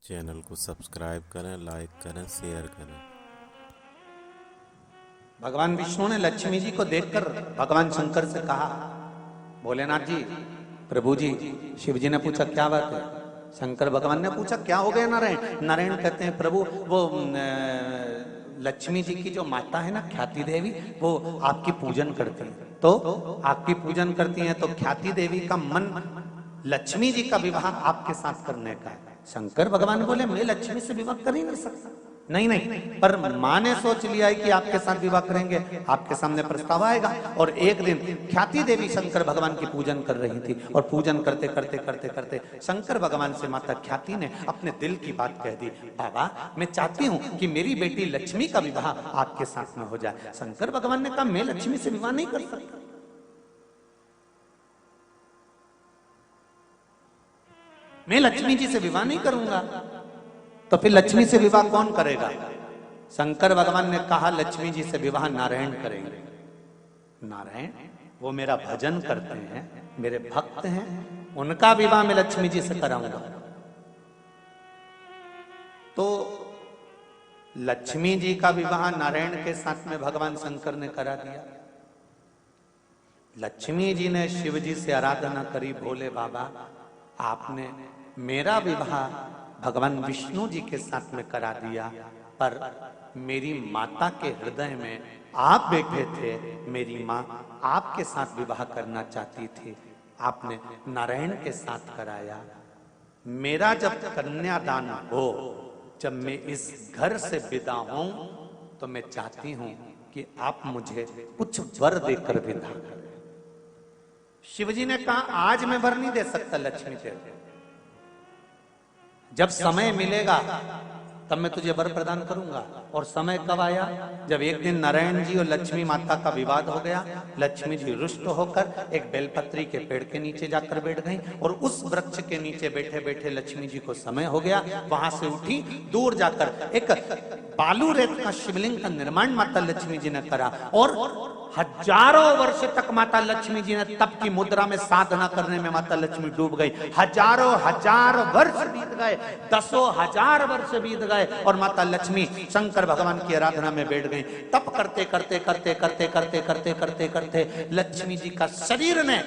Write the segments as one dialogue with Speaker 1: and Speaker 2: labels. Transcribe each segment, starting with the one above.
Speaker 1: Channel को subscribe करें, like करें, शेयर करें।
Speaker 2: भगवान विष्णु ने लक्ष्मी जी को देखकर भगवान शंकर से कहा, भोलेनाथ जी, प्रभु जी। शिव जी ने पूछा क्या बात है? शंकर भगवान ने पूछा क्या हो गया नारायण? नारायण कहते हैं प्रभु वो लक्ष्मी जी की जो माता है ना ख्याति देवी, वो आपकी पूजन करती है। तो आपकी पूजन करती हैं तो ख्याति देवी का मन लक्ष्मी जी का विवाह आपके साथ करने का है। शंकर भगवान बोले मैं लक्ष्मी से विवाह कर ही नहीं सकता। नहीं नहीं, पर माँ ने सोच लिया है कि आपके साथ विवाह करेंगे, आपके सामने प्रस्ताव आएगा। और एक दिन ख्याति देवी शंकर भगवान की पूजन कर रही थी और पूजन करते करते करते करते शंकर भगवान से माता ख्याति ने अपने दिल की बात कह दी, बाबा मैं चाहती हूँ कि मेरी बेटी लक्ष्मी का विवाह आपके साथ में हो जाए। शंकर भगवान ने कहा मैं लक्ष्मी से विवाह नहीं कर सकता, मैं लक्ष्मी जी से विवाह नहीं करूंगा। तो फिर लक्ष्मी से विवाह कौन करेगा? शंकर भगवान ने कहा लक्ष्मी जी से विवाह नारायण करेंगे। नारायण वो मेरा भजन करते हैं, मेरे भक्त हैं, उनका विवाह मैं लक्ष्मी जी से कराऊंगा। तो लक्ष्मी जी का विवाह नारायण के साथ में भगवान शंकर ने करा दिया। लक्ष्मी जी ने शिव जी से आराधना करी, भोले बाबा आपने मेरा विवाह भगवान विष्णु जी के साथ में करा दिया, पर मेरी माता के हृदय में आप बैठे थे, मेरी माँ आपके साथ विवाह करना चाहती थी, आपने नारायण के साथ कराया। मेरा जब कन्यादान हो, जब मैं इस घर से विदा हूं, तो मैं चाहती हूं कि आप मुझे कुछ वर देकर विदा करें। शिवजी ने कहा आज मैं वर नहीं दे सकता लक्ष्मी से, जब समय मिलेगा तब मैं तुझे वर प्रदान करूंगा। और समय कब आया? जब एक दिन नारायण जी और लक्ष्मी माता का विवाद हो गया। लक्ष्मी जी रुष्ट होकर एक बेलपत्री के पेड़ के नीचे जाकर बैठ गई और उस वृक्ष के नीचे बैठे बैठे लक्ष्मी जी को समय हो गया। वहां से उठी, दूर जाकर एक बालू रेत का शिवलिंग का निर्माण माता लक्ष्मी जी ने करा और हजारों वर्ष तक माता लक्ष्मी जी ने तप की मुद्रा में साधना करने में माता लक्ष्मी डूब गई। हजारों हजार वर्ष बीत गए, दसों हजार वर्ष बीत गए और माता लक्ष्मी शंकर भगवान की आराधना में बैठ गई। तप करते करते करते करते करते करते करते करते लक्ष्मी जी का शरीर ने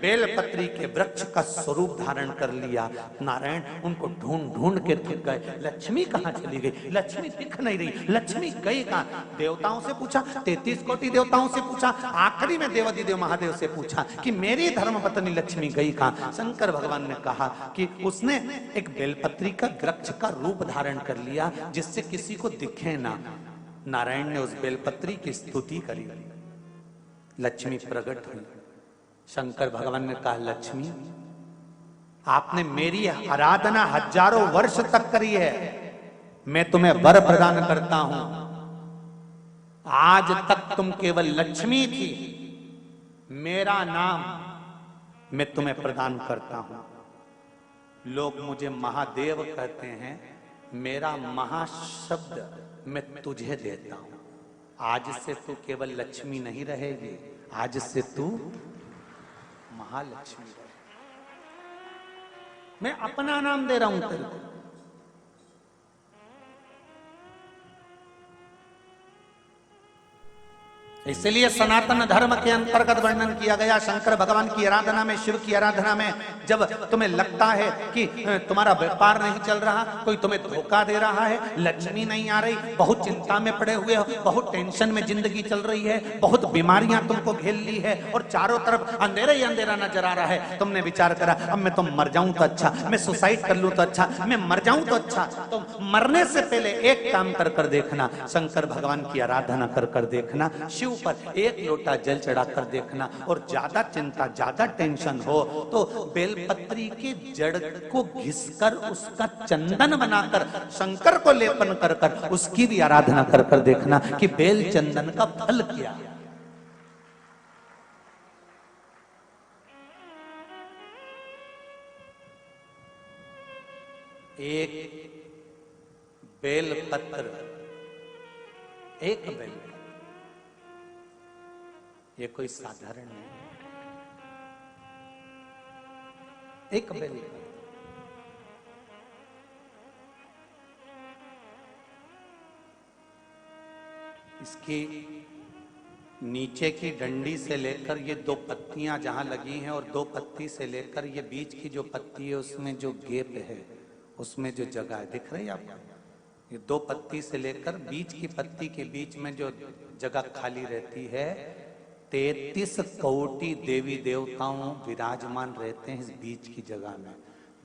Speaker 2: बेलपत्री के वृक्ष का स्वरूप धारण कर लिया। नारायण उनको ढूंढ ढूंढ के थक गए, लक्ष्मी कहाँ चली गई? लक्ष्मी दिख नहीं रही, लक्ष्मी गई कहाँ? देवताओं से पूछा, 33 कोटि देवताओं से पूछा, आखिरी में देवादिदेव महादेव से पूछा कि मेरी धर्मपत्नी लक्ष्मी गई कहाँ? शंकर भगवान ने कहा कि उसने एक बेलपत्री का वृक्ष का रूप धारण कर लिया जिससे किसी को दिखे ना। नारायण ने उस बेलपत्री की स्तुति करी, लक्ष्मी प्रकट हुई। शंकर भगवान ने कहा लक्ष्मी आपने मेरी आराधना हजारों वर्ष तक करी है, मैं तुम्हें वर प्रदान करता हूं। आज तक तुम केवल लक्ष्मी थी, मेरा नाम मैं तुम्हें प्रदान करता हूं। लोग मुझे महादेव कहते हैं, मेरा महाशब्द मैं तुझे देता हूं। आज से तू केवल लक्ष्मी नहीं रहेगी, आज से तू महालक्ष्मी रहे। मैं अपना नाम दे रहा हूं तेरे को। इसलिए सनातन धर्म के अंतर्गत वर्णन किया गया, शंकर भगवान की आराधना में, शिव की आराधना में जब तुम्हें लगता है कि तुम्हारा व्यापार नहीं चल रहा, कोई तुम्हें धोखा दे रहा है, लक्ष्मी नहीं आ रही, बहुत चिंता में पड़े हुए हो, बहुत टेंशन में जिंदगी चल रही है, बहुत बीमारियां तुमको घेर ली है और चारों तरफ अंधेरा ही अंधेरा नजर आ रहा है, तुमने विचार करा अब मैं तो मर जाऊं तो अच्छा, मैं सुसाइड कर लूं तो अच्छा, मैं मर जाऊं तो अच्छा। तो मरने से पहले एक काम कर कर देखना, शंकर भगवान की आराधना कर कर देखना, शिव पर एक लोटा जल चढ़ाकर देखना। और ज्यादा चिंता, ज्यादा टेंशन हो तो बेलपत्री के जड़ को घिसकर उसका चंदन बनाकर शंकर को लेपन कर कर उसकी भी आराधना कर कर देखना कि बेल चंदन का फल क्या। एक बेल पत्र, एक बेल, ये कोई साधारण नहीं, एक बेल। इसकी नीचे की डंडी से लेकर ये दो पत्तियां जहां लगी हैं और दो पत्ती से लेकर ये बीच की जो पत्ती है उसमें जो गैप है, उसमें जो जगह है, दिख रही है आपको? ये दो पत्ती से लेकर बीच की पत्ती के बीच में जो जगह खाली रहती है, 33 कोटि देवी देवताओं विराजमान रहते हैं इस बीच की जगह में।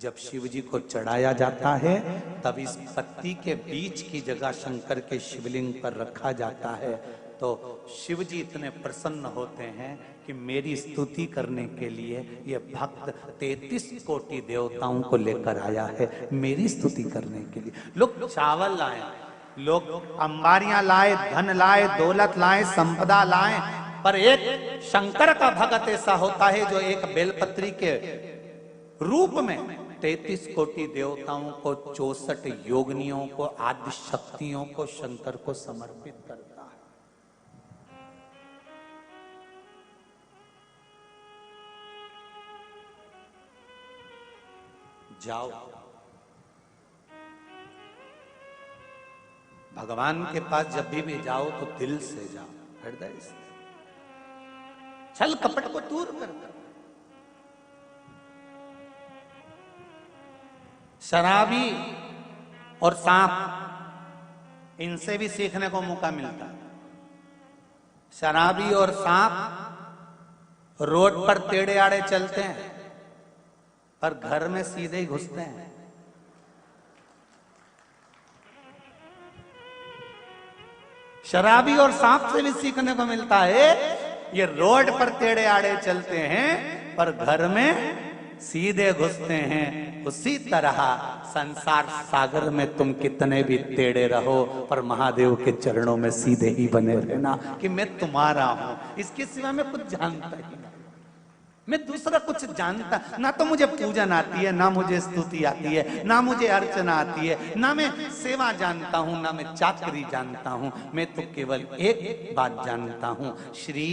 Speaker 2: जब शिव जी को चढ़ाया जाता है तब इस पत्ती के बीच की जगह शंकर के शिवलिंग पर रखा जाता है। तो शिव जी इतने प्रसन्न होते हैं कि मेरी स्तुति करने के लिए ये भक्त 33 कोटि देवताओं को लेकर आया है मेरी स्तुति करने के लिए। लोग चावल लाए, लोग अंबारियां लाए, धन लाए, दौलत लाए, संपदा लाए, पर एक शंकर का भक्त ऐसा होता है जो एक बेलपत्री के रूप में 33 कोटि देवताओं को, 64 योगिनियों को, आदि शक्तियों को शंकर को समर्पित करता है। जाओ भगवान के पास जब भी जाओ तो दिल से जाओ, हृदय से, छल कपट को दूर कर। शराबी और सांप, इनसे भी सीखने को मौका मिलता है। शराबी और सांप रोड पर टेढ़े आड़े चलते हैं पर घर में सीधे ही घुसते हैं। शराबी और सांप से भी सीखने को मिलता है, ये रोड पर टेढ़े आड़े चलते हैं पर घर में सीधे घुसते हैं। उसी तरह संसार सागर में तुम कितने भी टेढ़े रहो पर महादेव के चरणों में सीधे ही बने रहना कि मैं तुम्हारा हूं, इसके सिवा मैं कुछ जानता ही नहीं, मैं दूसरा कुछ जानता ना। तो मुझे पूजन आती है, ना मुझे स्तुति आती है, ना मुझे अर्चना आती है, ना मैं सेवा जानता हूं, ना मैं चाकरी जानता हूं। मैं तो केवल एक बात जानता हूं, श्री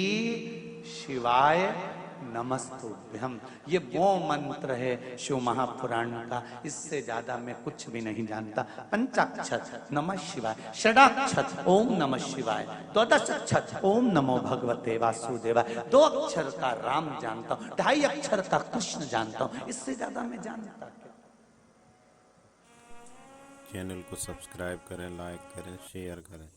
Speaker 2: शिवाय नमस्तुभ्यम। ये वो मंत्र है शिव महापुराण का, इससे ज्यादा मैं कुछ भी नहीं जानता। पंचाक्षर नमः शिवाय, षडाक्षर ओम नमः शिवाय, द्वादशाक्षर ओम नमो भगवते वासुदेवाय, 2 अक्षर का राम जानता हूँ, 2.5 अक्षर का कृष्ण जानता हूँ, इससे ज्यादा मैं जानता क्या।
Speaker 1: चैनल को सब्सक्राइब करें, लाइक करें, शेयर करें।